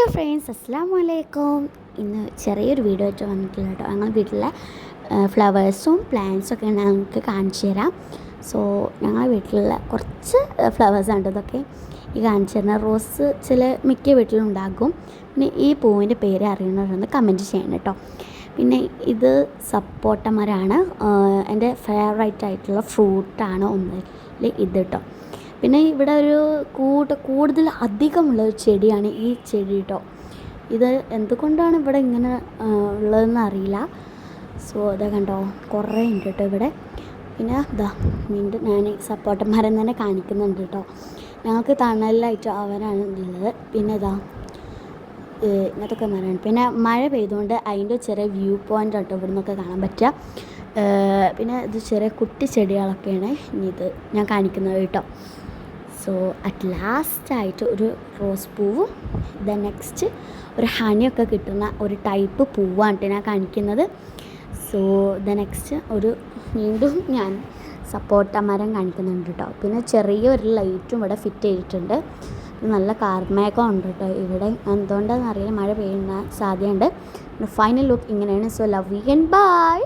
Hello friends, അസ്സലാമു അലൈക്കും. ഇന്ന് ചെറിയൊരു വീഡിയോ ആയിട്ട് വന്നിട്ടില്ല കേട്ടോ. ഞങ്ങൾ വീട്ടിലെ ഫ്ലവേഴ്സും പ്ലാന്റ്സും ഒക്കെ ഞങ്ങൾക്ക് കാണിച്ചു തരാം. സോ ഞങ്ങളുടെ വീട്ടിലുള്ള കുറച്ച് ഫ്ലവേഴ്സാണ് ഇതൊക്കെ ഈ കാണിച്ചു തരുന്നത്. റോസ് മിക്ക വീട്ടിലും ഉണ്ടാകും. പിന്നെ ഈ പൂവിൻ്റെ പേര് അറിയുന്നവരൊന്ന് കമൻറ്റ് ചെയ്യണം കേട്ടോ. പിന്നെ ഇത് സപ്പോട്ട മരമാണ്. എൻ്റെ ഫേവറേറ്റ് ആയിട്ടുള്ള ഫ്രൂട്ടാണ് ഒന്നിൽ ഇത് കേട്ടോ. പിന്നെ ഇവിടെ ഒരു കൂടുതൽ അധികമുള്ളൊരു ചെടിയാണ് ഈ ചെടി കേട്ടോ. ഇത് എന്തുകൊണ്ടാണ് ഇവിടെ ഇങ്ങനെ ഉള്ളതെന്ന് അറിയില്ല. സോ അതാ കണ്ടോ, കുറേ ഉണ്ട് കേട്ടോ ഇവിടെ. പിന്നെ ഇതാ വീണ്ടും ഞാൻ സപ്പോട്ട മരം തന്നെ കാണിക്കുന്നുണ്ട് കേട്ടോ. ഞങ്ങൾക്ക് തണലായിട്ട് അവരാണ് ഉള്ളത്. പിന്നെ ഇതാ ഇങ്ങനത്തൊക്കെ മരമാണ്. പിന്നെ മഴ പെയ്തുകൊണ്ട് അതിൻ്റെ ചെറിയ വ്യൂ പോയിൻ്റ് കേട്ടോ ഇവിടെ നിന്നൊക്കെ കാണാൻ പറ്റുക. പിന്നെ ഇത് ചെറിയ കുട്ടി ചെടികളൊക്കെയാണ് ഇനി ഇത് ഞാൻ കാണിക്കുന്നത് കേട്ടോ. സോ അറ്റ് ലാസ്റ്റായിട്ട് ഒരു റോസ് പൂവും നെക്സ്റ്റ് ഒരു ഹണിയൊക്കെ കിട്ടുന്ന ഒരു ടൈപ്പ് പൂവാണ് ഞാൻ കാണിക്കുന്നത്. സോ നെക്സ്റ്റ് വീണ്ടും ഞാൻ സപ്പോട്ട മരം കാണിക്കുന്നുണ്ട് കേട്ടോ. പിന്നെ ചെറിയൊരു ലൈറ്റും ഇവിടെ ഫിറ്റ് ചെയ്തിട്ടുണ്ട്. നല്ല കാർമേഘം ഉണ്ട് കേട്ടോ ഇവിടെ. എന്തുകൊണ്ടാണെന്ന് അറിയില്ല, മഴ പെയ്യുന്ന സാധ്യതയുണ്ട്. ഫൈനൽ ലുക്ക് ഇങ്ങനെയാണ്. So love you and by.